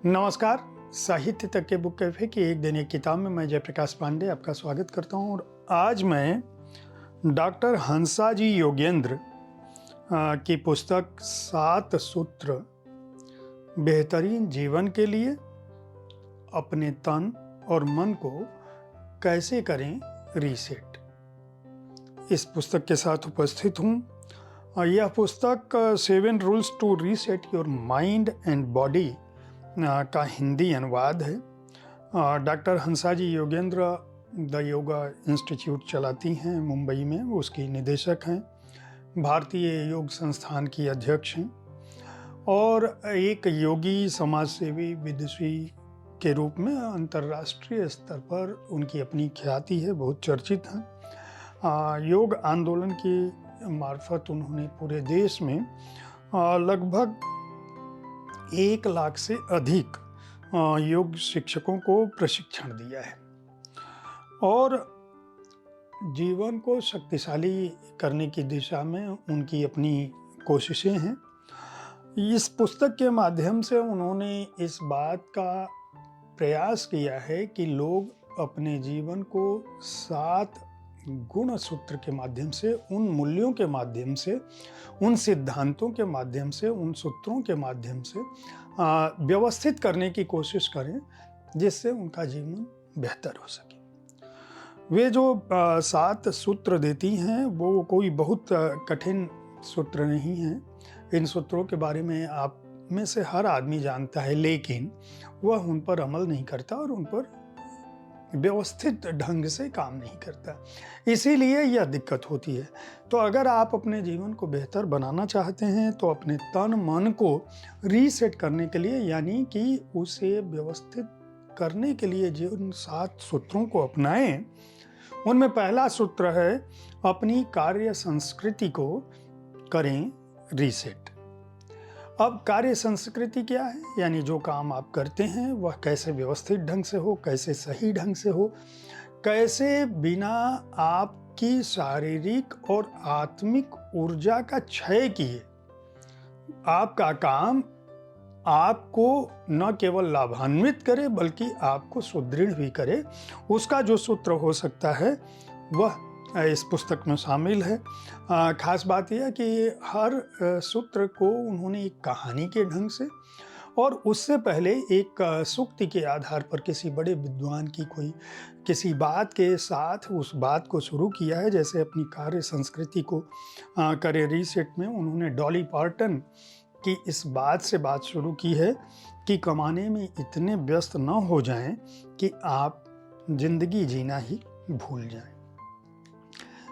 नमस्कार। साहित्य तक के बुक कैफे की एक दिन एक किताब में मैं जयप्रकाश पांडे आपका स्वागत करता हूं और आज मैं डॉक्टर हंसाजी योगेंद्र की पुस्तक 7 सूत्र बेहतरीन जीवन के लिए अपने तन और मन को कैसे करें रीसेट, इस पुस्तक के साथ उपस्थित हूं। यह पुस्तक 7 rules to reset your mind and body का हिंदी अनुवाद है। Doctor Hansaji Yogendra the Yoga Institute चलाती हैं मुंबई में, वो उसकी निदेशक हैं, भारतीय योग संस्थान की अध्यक्ष हैं और एक योगी, समाजसेवी, विदुषी के रूप में अंतर्राष्ट्रीय स्तर पर उनकी अपनी ख्याति है, बहुत चर्चित हैं। योग आंदोलन की मार्फत उन्होंने पूरे देश में लगभग 1 लाख से अधिक योग शिक्षकों को प्रशिक्षण दिया है और जीवन को शक्तिशाली करने की दिशा में उनकी अपनी कोशिशें हैं। इस पुस्तक के माध्यम से उन्होंने इस बात का प्रयास किया है कि लोग अपने जीवन को 7 गुण सूत्र के माध्यम से, उन मूल्यों के माध्यम से, उन सिद्धांतों के माध्यम से, उन सूत्रों के माध्यम से व्यवस्थित करने की कोशिश करें जिससे उनका जीवन बेहतर हो सके। वे जो 7 सूत्र देती हैं वो कोई बहुत कठिन सूत्र नहीं हैं। इन सूत्रों के बारे में आप में से हर आदमी जानता है, लेकिन वह उन पर अमल नहीं करता और उन पर व्यवस्थित ढंग से काम नहीं करता, इसीलिए यह दिक्कत होती है। तो अगर आप अपने जीवन को बेहतर बनाना चाहते हैं तो अपने तन मन को रीसेट करने के लिए, यानी कि उसे व्यवस्थित करने के लिए जिन 7 सूत्रों को अपनाएं, उनमें पहला सूत्र है अपनी कार्य संस्कृति को करें रीसेट। अब कार्य संस्कृति क्या है? यानी जो काम आप करते हैं वह कैसे व्यवस्थित ढंग से हो, कैसे सही ढंग से हो, कैसे बिना आपकी शारीरिक और आत्मिक ऊर्जा का क्षय किए आपका काम आपको न केवल लाभान्वित करे बल्कि आपको सुदृढ़ भी करे। उसका जो सूत्र हो सकता है वह इस पुस्तक में शामिल है। खास बात यह है कि हर सूत्र को उन्होंने एक कहानी के ढंग से और उससे पहले एक सूक्ति के आधार पर किसी बड़े विद्वान की कोई किसी बात के साथ उस बात को शुरू किया है। जैसे अपनी कार्य संस्कृति को करे रीसेट में उन्होंने डॉली पार्टन की इस बात से बात शुरू की है कि कमाने में इतने व्यस्त न हो जाएं कि आप जिंदगी जीना ही भूल जाएं।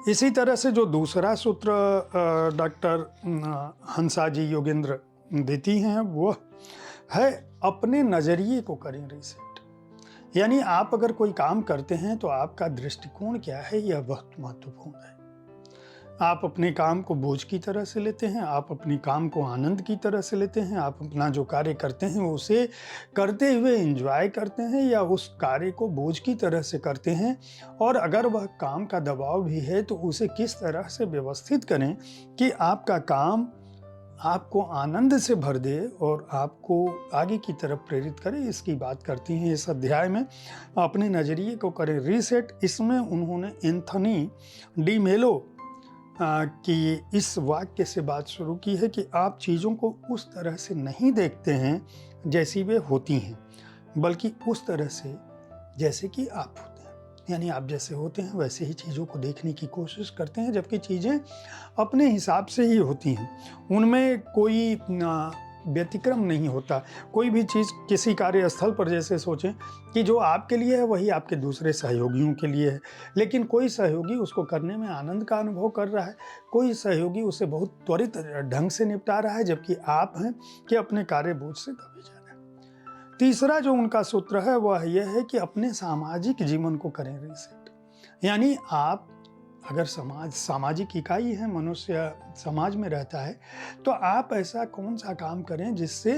इसी तरह से जो दूसरा सूत्र डॉक्टर हंसाजी योगेंद्र देती हैं वह है अपने नज़रिए को करें रीसेट। यानी आप अगर कोई काम करते हैं तो आपका दृष्टिकोण क्या है, यह बहुत महत्वपूर्ण है। आप अपने काम को बोझ की तरह से लेते हैं, आप अपने काम को आनंद की तरह से लेते हैं, आप अपना जो कार्य करते हैं उसे करते हुए एंजॉय करते हैं या उस कार्य को बोझ की तरह से करते हैं, और अगर वह काम का दबाव भी है तो उसे किस तरह से व्यवस्थित करें कि आपका काम आपको आनंद से भर दे और आपको आगे की तरफ प्रेरित करे, इसकी बात करती हैं इस अध्याय में। अपने नज़रिए को करें रीसेट। इसमें उन्होंने एंथनी डी मेलो कि इस वाक्य से बात शुरू की है कि आप चीज़ों को उस तरह से नहीं देखते हैं जैसी वे होती हैं, बल्कि उस तरह से जैसे कि आप होते हैं। यानी आप जैसे होते हैं वैसे ही चीज़ों को देखने की कोशिश करते हैं, जबकि चीज़ें अपने हिसाब से ही होती हैं, उनमें कोई व्यतिक्रम नहीं होता। कोई भी चीज़ किसी कार्यस्थल पर जैसे सोचें कि जो आपके लिए है वही आपके दूसरे सहयोगियों के लिए है, लेकिन कोई सहयोगी उसको करने में आनंद का अनुभव कर रहा है, कोई सहयोगी उसे बहुत त्वरित ढंग से निपटा रहा है, जबकि आप हैं कि अपने कार्य बोझ से दबे जा रहे हैं। तीसरा जो उनका सूत्र है वह यह है कि अपने सामाजिक जीवन को करें रीसेट। यानी आप अगर सामाजिक इकाई है, मनुष्य समाज में रहता है, तो आप ऐसा कौन सा काम करें जिससे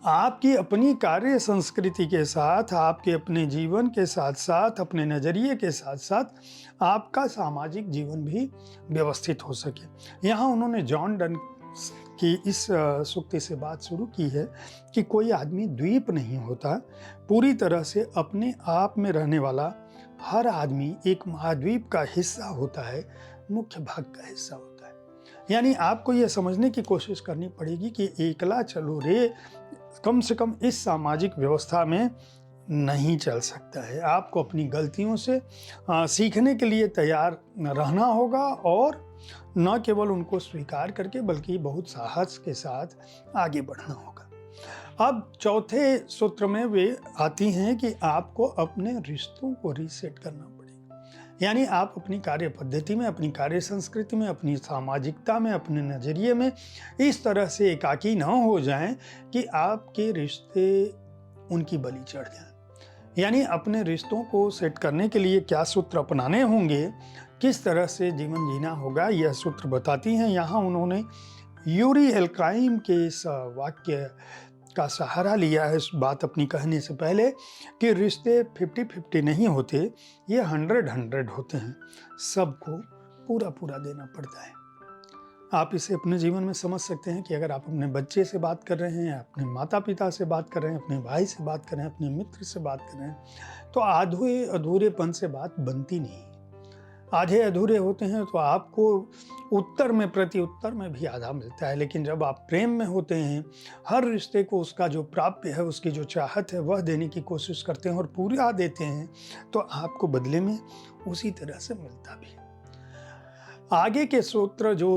आपकी अपनी कार्य संस्कृति के साथ, आपके अपने जीवन के साथ साथ, अपने नज़रिए के साथ साथ आपका सामाजिक जीवन भी व्यवस्थित हो सके। यहाँ उन्होंने जॉन डन की इस सूक्ति से बात शुरू की है कि कोई आदमी द्वीप नहीं होता, पूरी तरह से अपने आप में रहने वाला हर आदमी एक महाद्वीप का हिस्सा होता है, मुख्य भाग का हिस्सा होता है। यानी आपको यह समझने की कोशिश करनी पड़ेगी कि एकला चलो रे कम से कम इस सामाजिक व्यवस्था में नहीं चल सकता है। आपको अपनी गलतियों से सीखने के लिए तैयार रहना होगा और न केवल उनको स्वीकार करके बल्कि बहुत साहस के साथ आगे बढ़ना होगा। अब चौथे सूत्र में वे आती हैं कि आपको अपने रिश्तों को रीसेट करना पड़ेगा। यानी आप अपनी कार्य पद्धति में, अपनी कार्य संस्कृति में, अपनी सामाजिकता में, अपने नज़रिए में इस तरह से एकाकी न हो जाएं कि आपके रिश्ते उनकी बलि चढ़ जाएं। यानी अपने रिश्तों को सेट करने के लिए क्या सूत्र अपनाने होंगे, किस तरह से जीवन जीना होगा, यह सूत्र बताती हैं। यहाँ उन्होंने यूरी एल्काइम के इस वाक्य का सहारा लिया है इस बात अपनी कहने से पहले कि रिश्ते 50-50 नहीं होते, ये 100-100 होते हैं। सबको पूरा पूरा देना पड़ता है। आप इसे अपने जीवन में समझ सकते हैं कि अगर आप अपने बच्चे से बात कर रहे हैं, अपने माता पिता से बात कर रहे हैं, अपने भाई से बात कर रहे हैं, अपने मित्र से बात कर रहे हैं, तो आधे अधूरेपन से बात बनती नहीं। आधे अधूरे होते हैं तो आपको उत्तर में, प्रति उत्तर में भी आधा मिलता है। लेकिन जब आप प्रेम में होते हैं, हर रिश्ते को उसका जो प्राप्य है, उसकी जो चाहत है वह देने की कोशिश करते हैं और पूरा देते हैं, तो आपको बदले में उसी तरह से मिलता भी है। आगे के सूत्र जो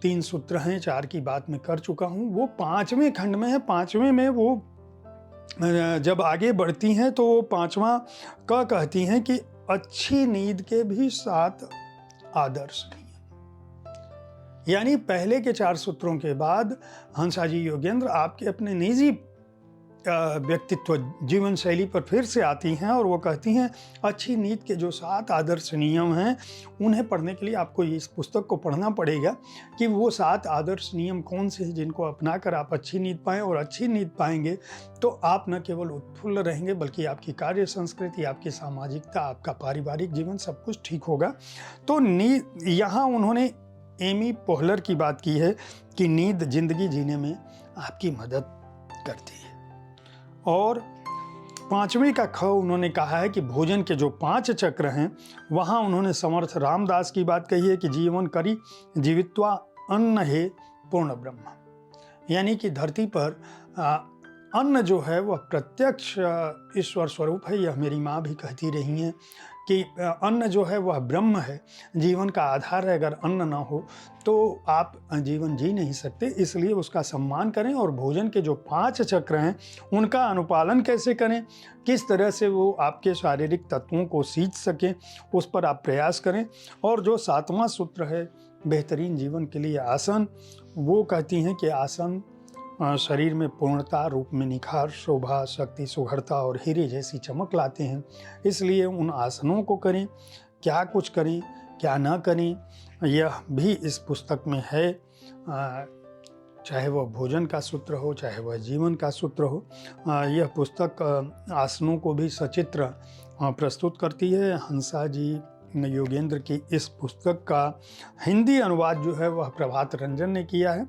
3 सूत्र हैं, 4 की बात मैं कर चुका हूँ, वो 5वें खंड में है। 5वें में वो जब आगे बढ़ती हैं तो वो 5वां का कहती हैं कि अच्छी नींद के भी 7 आदर्श नियम। यानी पहले के 4 सूत्रों के बाद हंसाजी योगेंद्र आपके अपने निजी व्यक्तित्व, जीवन शैली पर फिर से आती हैं और वो कहती हैं अच्छी नींद के जो 7 आदर्श नियम हैं, उन्हें पढ़ने के लिए आपको इस पुस्तक को पढ़ना पड़ेगा कि वो 7 आदर्श नियम कौन से हैं जिनको अपनाकर आप अच्छी नींद पाएं। और अच्छी नींद पाएंगे तो आप न केवल उत्फुल्ल रहेंगे बल्कि आपकी कार्य संस्कृति, आपकी सामाजिकता, आपका पारिवारिक जीवन सब कुछ ठीक होगा। तो नींद, यहाँ उन्होंने एमी पोहलर की बात की है कि नींद जिंदगी जीने में आपकी मदद करती है। और 5वें का ख उन्होंने कहा है कि भोजन के जो 5 चक्र हैं, वहाँ उन्होंने समर्थ रामदास की बात कही है कि जीवन करी जीवित्वा अन्न है पूर्ण ब्रह्म। यानी कि धरती पर अन्न जो है वह प्रत्यक्ष ईश्वर स्वरूप है। यह मेरी माँ भी कहती रही हैं कि अन्न जो है वह ब्रह्म है, जीवन का आधार है। अगर अन्न ना हो तो आप जीवन जी नहीं सकते, इसलिए उसका सम्मान करें। और भोजन के जो 5 चक्र हैं उनका अनुपालन कैसे करें, किस तरह से वो आपके शारीरिक तत्वों को सींच सकें, उस पर आप प्रयास करें। और जो 7वां सूत्र है बेहतरीन जीवन के लिए आसन, वो कहती हैं कि आसन शरीर में पूर्णता, रूप में निखार, शोभा, शक्ति, सुघड़ता और हीरे जैसी चमक लाते हैं। इसलिए उन आसनों को करें। क्या कुछ करें, क्या ना करें, यह भी इस पुस्तक में है। चाहे वह भोजन का सूत्र हो, चाहे वह जीवन का सूत्र हो, यह पुस्तक आसनों को भी सचित्र प्रस्तुत करती है। हंसाजी योगेंद्र की इस पुस्तक का हिंदी अनुवाद जो है वह प्रभात रंजन ने किया है।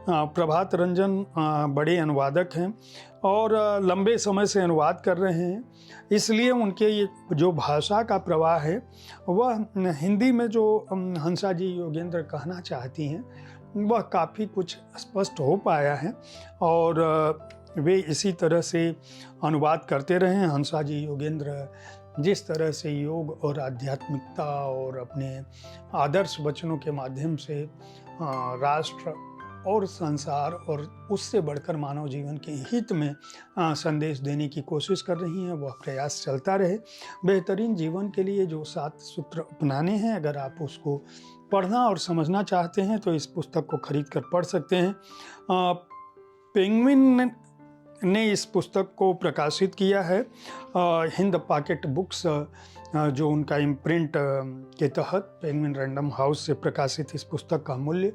प्रभात रंजन बड़े अनुवादक हैं और लंबे समय से अनुवाद कर रहे हैं, इसलिए उनके ये जो भाषा का प्रवाह है वह हिंदी में जो हंसाजी योगेंद्र कहना चाहती हैं वह काफ़ी कुछ स्पष्ट हो पाया है। और वे इसी तरह से अनुवाद करते रहे। हंसाजी योगेंद्र जिस तरह से योग और आध्यात्मिकता और अपने आदर्श वचनों के माध्यम से राष्ट्र और संसार और उससे बढ़कर मानव जीवन के हित में संदेश देने की कोशिश कर रही हैं, वह प्रयास चलता रहे। बेहतरीन जीवन के लिए जो 7 सूत्र अपनाने हैं, अगर आप उसको पढ़ना और समझना चाहते हैं तो इस पुस्तक को खरीद कर पढ़ सकते हैं। पेंगुइन ने इस पुस्तक को प्रकाशित किया है। हिंद पॉकेट बुक्स जो उनका इम्प्रिंट के तहत पेंगुइन रैंडम हाउस से प्रकाशित इस पुस्तक का मूल्य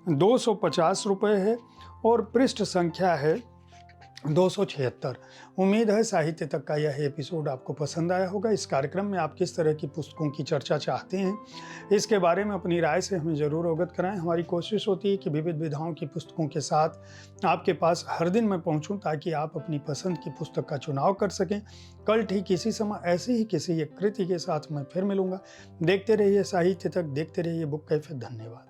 250 रुपये है और पृष्ठ संख्या है 276। उम्मीद है साहित्य तक का यह एपिसोड आपको पसंद आया होगा। इस कार्यक्रम में आप किस तरह की पुस्तकों की चर्चा चाहते हैं, इसके बारे में अपनी राय से हमें ज़रूर अवगत कराएं। हमारी कोशिश होती है कि विविध विधाओं की पुस्तकों के साथ आपके पास हर दिन मैं पहुंचूं, ताकि आप अपनी पसंद की पुस्तक का चुनाव कर सकें। कल ठीक इसी समय ऐसे ही किसी एक कृति के साथ मैं फिर मिलूंगा। देखते रहिए साहित्य तक, देखते रहिए बुक कैफे। धन्यवाद।